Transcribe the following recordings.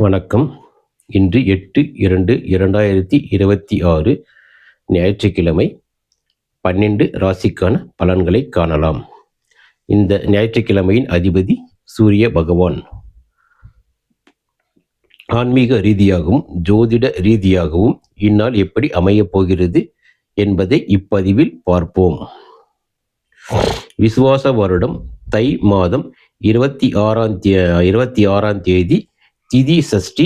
வணக்கம். இன்று 8/2/2026 ஞாயிற்றுக்கிழமை. 12 ராசிக்கான பலன்களை காணலாம். இந்த ஞாயிற்றுக்கிழமையின் அதிபதி சூரிய பகவான். ஆன்மீக ரீதியாகவும் ஜோதிட ரீதியாகவும் இந்நாள் எப்படி அமையப் போகிறது என்பதை இப்பதிவில் பார்ப்போம். விசுவாச வருடம் தை மாதம் 26ஆம் தேதி, திதி சஷ்டி,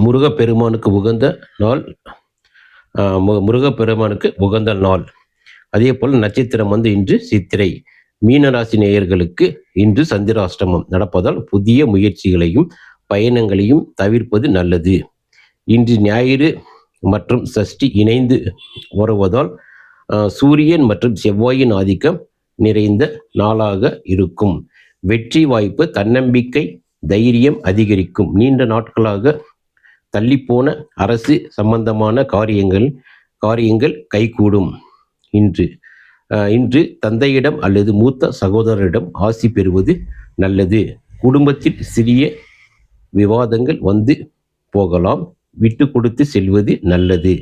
முருகப்பெருமானுக்கு உகந்த நாள். அதே போல் நட்சத்திரம் இன்று சித்திரை. மீனராசி நேயர்களுக்கு இன்று சந்திராஷ்டமம் நடப்பதால் புதிய முயற்சிகளையும் பயணங்களையும் தவிர்ப்பது நல்லது. இன்று ஞாயிறு மற்றும் சஷ்டி இணைந்து வருவதால் சூரியன் மற்றும் செவ்வாயின் ஆதிக்கம் நிறைந்த நாளாக இருக்கும். வெற்றி வாய்ப்பு, தன்னம்பிக்கை, தைரியம் அதிகரிக்கும். நீண்ட நாட்களாக தள்ளிப்போன அரசு சம்பந்தமான காரியங்கள் கைகூடும். இன்று தந்தையிடம் அல்லது மூத்த சகோதரரிடம் ஆசி பெறுவது நல்லது. குடும்பத்தில் சிறிய விவாதங்கள் வந்து போகலாம். விட்டு கொடுத்து செல்வது நல்லது.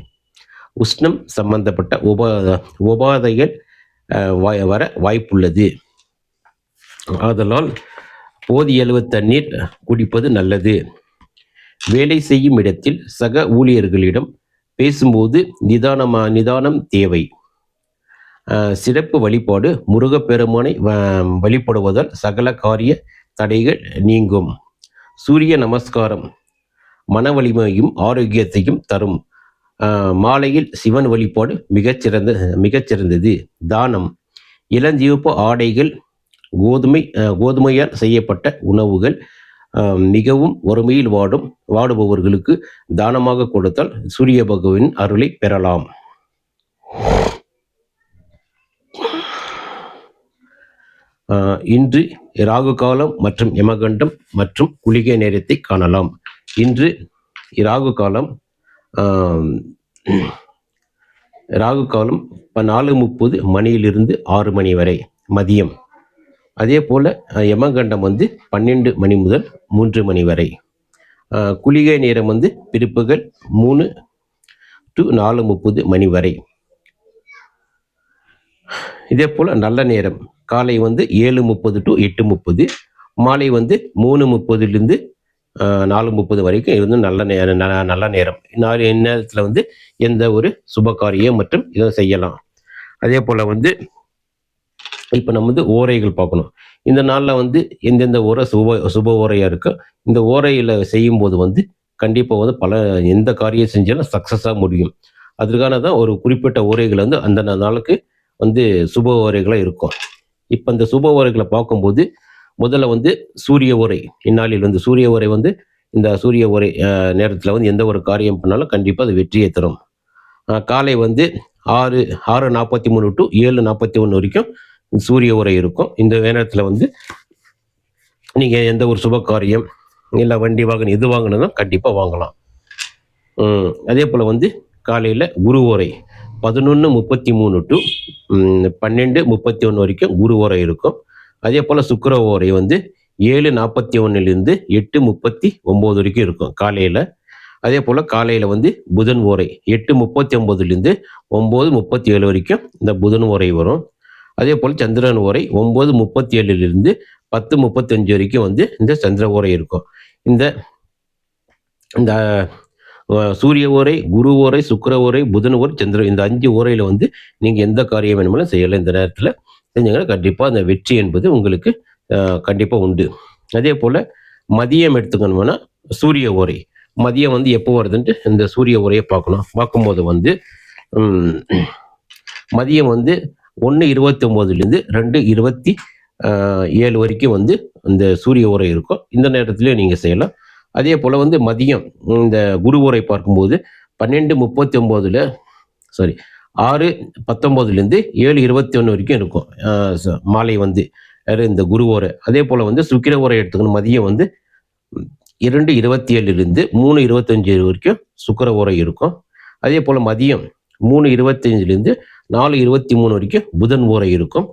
உஷ்ணம் சம்பந்தப்பட்ட உபாதைகள் வர வாய்ப்புள்ளது. ஆதலால் போதிய அளவு தண்ணீர் குடிப்பது நல்லது. வேலை செய்யும் இடத்தில் சக ஊழியர்களிடம் பேசும்போது நிதானம் தேவை. சிறப்பு வழிபாடு, முருகப்பெருமானை வழிபடுவதால் சகல காரிய தடைகள் நீங்கும். சூரிய நமஸ்காரம் மன வலிமையும் ஆரோக்கியத்தையும் தரும். மாலையில் சிவன் வழிபாடு மிகச்சிறந்தது. தானம், இளஞ்சிவப்பு ஆடைகள், கோதுமையால் செய்யப்பட்ட உணவுகள் மிகவும் வறுமையில் வாடுபவர்களுக்கு தானமாக கொடுத்தால் சூரிய பகவானின் அருளை பெறலாம். இன்று ராகு காலம் மற்றும் யமகண்டம் மற்றும் குளிகை நேரத்தை காணலாம். இன்று ராகு காலம் 4:30 மணியிலிருந்து 6 மணி வரை மதியம். அதே போல் யமகண்டம் 12 மணி முதல் 3 மணி வரை. குளிகை நேரம் பிற்பகல் 3 to 4:30 மணி வரை. இதே போல் நல்ல நேரம் காலை 7:30 to 8:30, மாலை 3:30லிருந்து 4:30 வரைக்கும் இருந்து நல்ல நேரம். இந்நேரத்தில் எந்த ஒரு சுப காரியம் மற்றும் இதை செய்யலாம். அதே போல் இப்போ நம்ம ஓரைகள் பார்க்கணும். இந்த நாளில் எந்தெந்த ஓரை சுப ஓரையாக இருக்கோ இந்த ஓரையில் செய்யும்போது கண்டிப்பாக எந்த காரியம் செஞ்சாலும் சக்ஸஸாக முடியும். அதற்கான தான் ஒரு குறிப்பிட்ட ஓரைகள் அந்த நாளுக்கு சுப ஓரைகளாக இருக்கும். இப்போ இந்த சுப ஓரைகளை பார்க்கும்போது முதல்ல சூரிய ஓரை. இந்நாளில் சூரிய ஓரை இந்த சூரிய ஓரை நேரத்தில் எந்த ஒரு காரியம் பண்ணாலும் கண்டிப்பாக அது வெற்றியை தரும். காலை 6:43 to 7:41 வரைக்கும் சூரிய உரை இருக்கும். இந்த நேரத்தில் நீங்கள் எந்த ஒரு சுப காரியம் இல்லை வண்டி வாகனம் எது வாங்கினதும் கண்டிப்பாக வாங்கலாம். அதே போல் காலையில் குரு ஓரை 11:33 to 12:31 வரைக்கும் குரு ஓரை இருக்கும். அதே போல் சுக்கிர ஓரை 7:41லிருந்து 8:39 வரைக்கும் இருக்கும் காலையில். அதே போல் காலையில் புதன் ஓரை 8:39லிருந்து 9:37 வரைக்கும் இந்த புதன் ஓரை வரும். அதே போல் சந்திரன் ஓரை 9:37லிருந்து 10:35 வரைக்கும் இந்த சந்திர ஓரை இருக்கும். இந்த சூரிய ஓரை, குரு ஓரை, சுக்கிர ஓரை, புதன் ஓரை, சந்திரன், இந்த 5 ஓரையில் நீங்கள் எந்த காரியம் வேணுமாலும் செய்யலாம். இந்த நேரத்தில் செஞ்சீங்கன்னா கண்டிப்பாக அந்த வெற்றி என்பது உங்களுக்கு கண்டிப்பாக உண்டு. அதே போல் மதியம் எடுத்துக்கணும்னா சூரிய ஓரை. மதியம் எப்போ வருதுன்ட்டு இந்த சூரிய ஓரையை பார்க்கும்போது மதியம் 1:29லிருந்து 2:27 வரைக்கும் இந்த சூரிய ஓரை இருக்கும். இந்த நேரத்துலேயும் நீங்கள் செய்யலாம். அதே போல் மதியம் இந்த குரு ஓரை பார்க்கும்போது 6:19லிருந்து 7:21 வரைக்கும் இருக்கும் மாலை இந்த குரு ஓரை. அதே போல் சுக்கிர ஓரை எடுத்துக்கணும். மதியம் 2:27லிருந்து 3:25 வரைக்கும் சுக்கிர ஓரை இருக்கும். அதே போல் மதியம் 3:25லிருந்து 4:23 வரைக்கும் புதன் ஓரை இருக்கும்.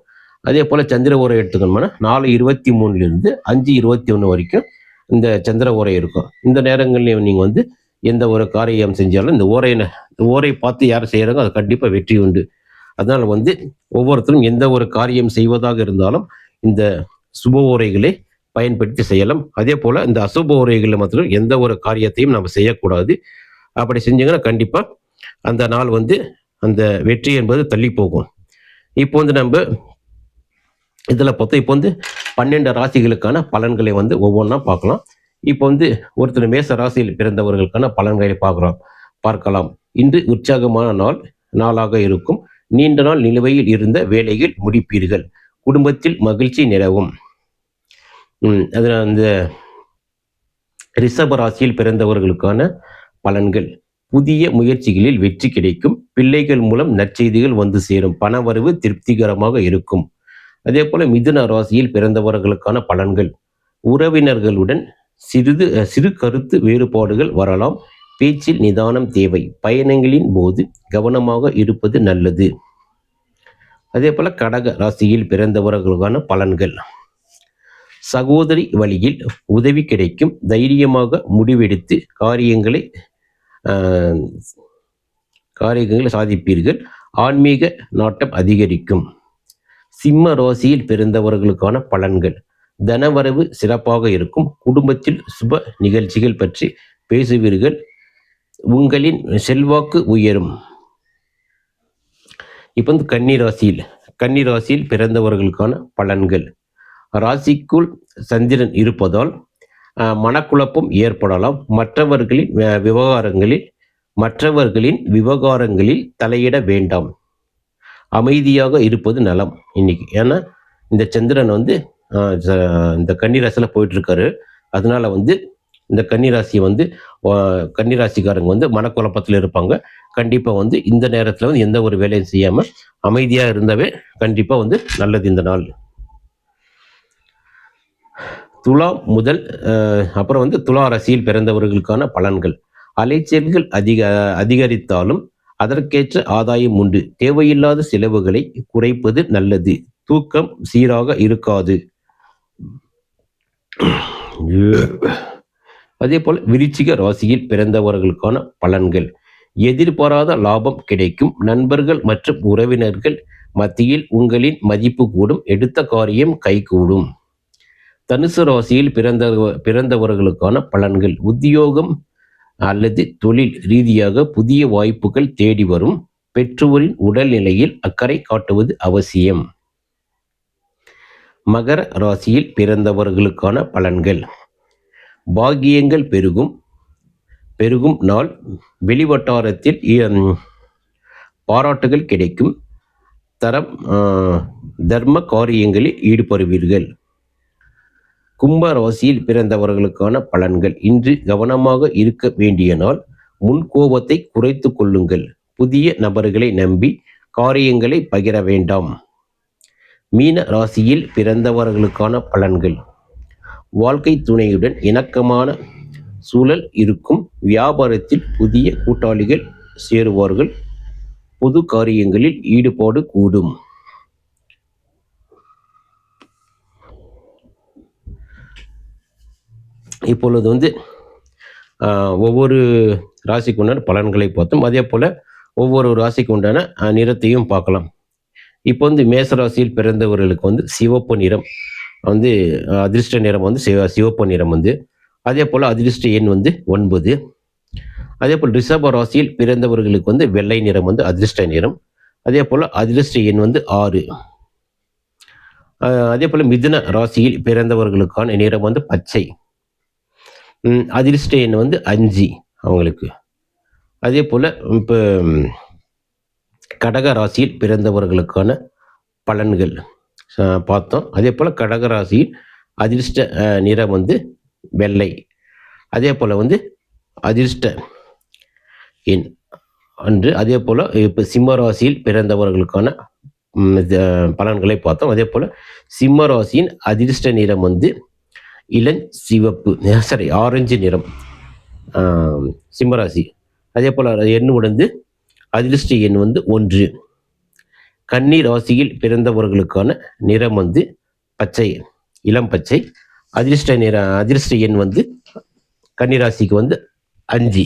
அதே போல் சந்திர ஓரை எடுத்துக்கணும்னா 4:23லிருந்து 5:21 வரைக்கும் இந்த சந்திர ஓரை இருக்கும். இந்த நேரங்கள்லையும் நீங்கள் வந்து எந்த ஒரு காரியம் செஞ்சாலும் இந்த ஓரை பார்த்து யார் செய்கிறாங்க அது கண்டிப்பாக வெற்றி உண்டு. அதனால் வந்து ஒவ்வொருத்தரும் எந்த ஒரு காரியம் செய்வதாக இருந்தாலும் இந்த சுப ஓரைகளை பயன்படுத்தி செய்யலாம். அதே போல் இந்த அசுப ஓரைகளில் மாத்திரம் எந்த ஒரு காரியத்தையும் நம்ம செய்யக்கூடாது. அப்படி செஞ்சீங்கன்னா கண்டிப்பாக அந்த நாள் வந்து அந்த வெற்றி என்பது தள்ளி போகும். இப்போ வந்து நம்ம இதில் பார்த்தோம். இப்போ வந்து 12 ராசிகளுக்கான பலன்களை வந்து ஒவ்வொன்றா பார்க்கலாம். இப்போ வந்து ஒருத்தர் மேச ராசியில் பிறந்தவர்களுக்கான பலன்களை பார்க்கலாம். இன்று உற்சாகமான நாளாக இருக்கும். நீண்ட நாள் நிலுவையில் இருந்த வேலைகள் முடிப்பீர்கள். குடும்பத்தில் மகிழ்ச்சி நிலவும். அதில் அந்த ரிஷப ராசியில் பிறந்தவர்களுக்கான பலன்கள். புதிய முயற்சிகளில் வெற்றி கிடைக்கும். பிள்ளைகள் மூலம் நற்செய்திகள் வந்து சேரும். பணவரவு திருப்திகரமாக இருக்கும். அதே போல மிதுன ராசியில் பிறந்தவர்களுக்கான பலன்கள். உறவினர்களுடன் சிறு கருத்து வேறுபாடுகள் வரலாம். பேச்சில் நிதானம் தேவை. பயணங்களின் போது கவனமாக இருப்பது நல்லது. அதே போல கடக ராசியில் பிறந்தவர்களுக்கான பலன்கள். சகோதரி வழியில் உதவி கிடைக்கும். தைரியமாக முடிவெடுத்து காரியங்களை சாதிப்பீர்கள். ஆன்மீக நாட்டம் அதிகரிக்கும். சிம்ம ராசியில் பிறந்தவர்களுக்கான பலன்கள். தனவரவு சிறப்பாக இருக்கும். குடும்பத்தில் சுப நிகழ்ச்சிகள் பற்றி பேசுவீர்கள். உங்களின் செல்வாக்கு உயரும். இப்போ வந்து கன்னிராசியில் பிறந்தவர்களுக்கான பலன்கள். ராசிக்குள் சந்திரன் இருப்பதால் மனக்குழப்பம் ஏற்படலாம். மற்றவர்களின் விவகாரங்களில் தலையிட வேண்டாம். அமைதியாக இருப்பது நலம் இன்னைக்கு. ஏன்னா இந்த சந்திரன் வந்து இந்த கன்னிராசியில் போயிட்டு இருக்காரு. அதனால வந்து இந்த கன்னிராசிக்காரங்க வந்து மனக்குழப்பத்தில் இருப்பாங்க. கண்டிப்பாக வந்து இந்த நேரத்தில் வந்து எந்த ஒரு வேலையும் செய்யாமல் அமைதியாக இருந்தாவே கண்டிப்பாக வந்து நல்லது இந்த நாள். அப்புறம் வந்து துலா ராசியில் பிறந்தவர்களுக்கான பலன்கள். அலைச்சல்கள் அதிகரித்தாலும் அதற்கேற்ற ஆதாயம் உண்டு. தேவையில்லாத செலவுகளை குறைப்பது நல்லது. தூக்கம் சீராக இருக்காது. அதே போல் விருச்சிக ராசியில் பிறந்தவர்களுக்கான பலன்கள். எதிர்பாராத லாபம் கிடைக்கும். நண்பர்கள் மற்றும் உறவினர்கள் மத்தியில் உங்களின் மதிப்பு கூடும். எடுத்த காரியம் கைகூடும். தனுசு ராசியில் பிறந்தவர்களுக்கான பலன்கள். உத்தியோகம் அல்லது தொழில் ரீதியாக புதிய வாய்ப்புகள் தேடி வரும். பெற்றோரின் உடல்நிலையில் அக்கறை காட்டுவது அவசியம். மகர ராசியில் பிறந்தவர்களுக்கான பலன்கள். பாக்கியங்கள் பெருகும் நாள். வெளிவட்டாரத்தில் பாராட்டுகள் கிடைக்கும். தர்ம காரியங்களில் ஈடுபடுவீர்கள். கும்ப ராசியில் பிறந்தவர்களுக்கான பலன்கள். இன்று கவனமாக இருக்க வேண்டிய நாள். முன்கோபத்தை குறைத்து கொள்ளுங்கள். புதிய நபர்களை நம்பி காரியங்களை பகிர வேண்டாம். மீன ராசியில் பிறந்தவர்களுக்கான பலன்கள். வாழ்க்கை துணையுடன் இணக்கமான சூழல் இருக்கும். வியாபாரத்தில் புதிய கூட்டாளிகள் சேருவார்கள். பொது காரியங்களில் ஈடுபாடு கூடும். இப்பொழுது வந்து ஒவ்வொரு ராசிக்கு உண்டான பலன்களை பார்த்தோம். அதே போல் ஒவ்வொரு ராசிக்கு உண்டான நிறத்தையும் பார்க்கலாம். இப்போ வந்து மேசராசியில் பிறந்தவர்களுக்கு வந்து சிவப்பு நிறம் வந்து அதிர்ஷ்ட நிறம் வந்து சிவப்பு நிறம் வந்து. அதே போல் அதிர்ஷ்ட எண் வந்து 9. அதே போல் ரிஷப ராசியில் பிறந்தவர்களுக்கு வந்து வெள்ளை நிறம் வந்து அதிர்ஷ்ட நிறம். அதே போல் அதிர்ஷ்ட எண் வந்து 6. அதே போல் மிதுன ராசியில் பிறந்தவர்களுக்கான நிறம் வந்து பச்சை. அதிர்ஷ்ட எண் வந்து 5 அவங்களுக்கு. அதே போல் இப்போ கடக ராசியில் பிறந்தவர்களுக்கான பலன்கள் பார்த்தோம். அதே போல் கடக ராசியில் அதிர்ஷ்ட நிறம் வந்து வெள்ளை. அதே போல் வந்து அதிர்ஷ்ட எண் அன்று. அதே போல் இப்போ சிம்ம ராசியில் பிறந்தவர்களுக்கான பலன்களை பார்த்தோம். அதே போல் சிம்ம ராசியின் அதிர்ஷ்ட நிறம் வந்து ஆரஞ்சு நிறம் சிம்மராசி. அதே போல் எண் உடந்து அதிர்ஷ்ட எண் வந்து 1. கன்னி ராசியில் பிறந்தவர்களுக்கான நிறம் வந்து பச்சை, இளம் பச்சை. அதிர்ஷ்ட எண் வந்து கன்னிராசிக்கு வந்து 5.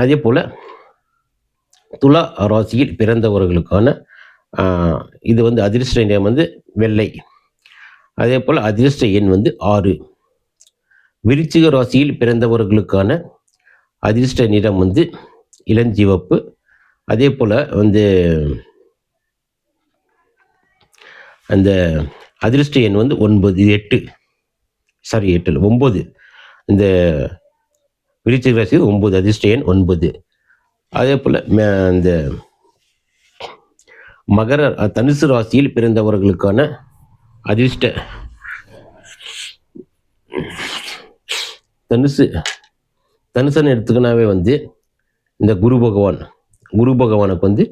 அதே போல் துலா ராசியில் பிறந்தவர்களுக்கான இது வந்து அதிர்ஷ்ட நிறம் வந்து வெள்ளை. அதே போல் அதிர்ஷ்ட எண் வந்து 6. விருச்சிக ராசியில் பிறந்தவர்களுக்கான அதிர்ஷ்ட நிறம் வந்து இளஞ்சிவப்பு. அதே போல் வந்து அந்த அதிர்ஷ்ட எண் வந்து 9. 8 இல்லை 9. இந்த விருச்சிக ராசி 9, அதிர்ஷ்ட எண் 9. அதே போல் இந்த தனுசு ராசியில் பிறந்தவர்களுக்கான தனுசுன்னு எடுத்துக்கினாவே வந்து இந்த குரு பகவானுக்கு வந்து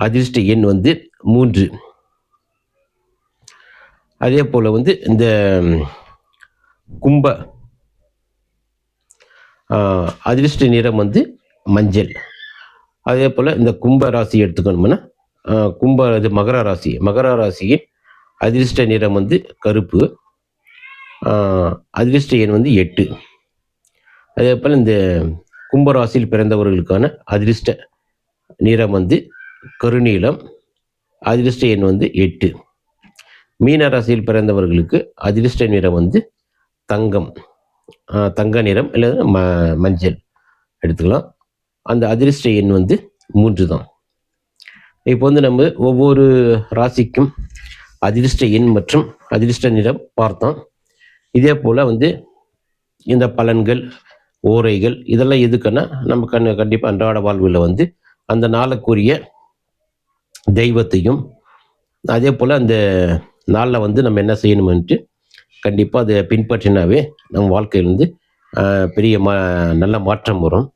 அதிர்ஷ்ட எண் வந்து 3. அதே போல் வந்து இந்த கும்ப அதிர்ஷ்ட நிறம் வந்து மஞ்சள். அதே போல் இந்த கும்ப ராசி எடுத்துக்கணும்னா மகர ராசியின் அதிர்ஷ்ட நிறம் வந்து கருப்பு. அதிர்ஷ்ட எண் வந்து 8. அதே போல் இந்த கும்பராசியில் பிறந்தவர்களுக்கான அதிர்ஷ்ட நிறம் வந்து கருநீலம். அதிர்ஷ்ட எண் வந்து 8. மீன ராசியில் பிறந்தவர்களுக்கு அதிர்ஷ்ட நிறம் வந்து தங்க நிறம் அல்லது மஞ்சள் எடுத்துக்கலாம். அந்த அதிர்ஷ்ட எண் வந்து 3 தான். இப்போ வந்து நம்ம ஒவ்வொரு ராசிக்கும் அதிர்ஷ்ட எண் மற்றும் அதிர்ஷ்ட நிறம் பார்த்தோம். இதே போல் வந்து இந்த பலன்கள், ஓரைகள் இதெல்லாம் எதுக்குன்னா நம்ம கண்டிப்பாக அன்றாட வாழ்வில் வந்து அந்த நாளுக்குரிய தெய்வத்தையும் அதே போல் அந்த நாளில் வந்து நம்ம என்ன செய்யணுமென்ட்டு கண்டிப்பாக அதை பின்பற்றினாவே நம்ம வாழ்க்கையில் வந்து பெரிய நல்ல மாற்றம் வரும்.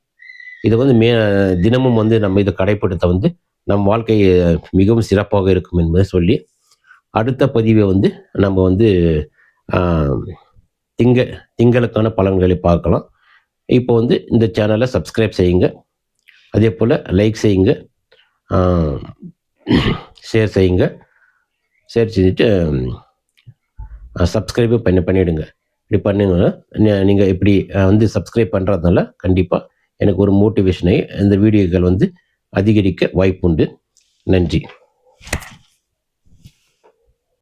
இதை வந்து தினமும் வந்து நம்ம இதை கடைப்பிடித்த வந்து நம் வாழ்க்கை மிகவும் சிறப்பாக இருக்கும் என்பதை சொல்லி அடுத்த பதிவை வந்து நம்ம வந்து திங்களுக்கான பலன்களை பார்க்கலாம். இப்போ வந்து இந்த சேனலை சப்ஸ்கிரைப் செய்யுங்க. அதே போல் லைக் செய்யுங்க, ஷேர் செய்யுங்க. ஷேர் செஞ்சுட்டு சப்ஸ்கிரைபும் பண்ணிவிடுங்க. இப்படி பண்ணுங்கன்னா நீங்கள் இப்படி வந்து சப்ஸ்கிரைப் பண்ணுறதுனால கண்டிப்பாக எனக்கு ஒரு மோட்டிவேஷனை இந்த வீடியோக்கள் வந்து அதிகரிக்க வாய்ப்புண்டு. நன்றி.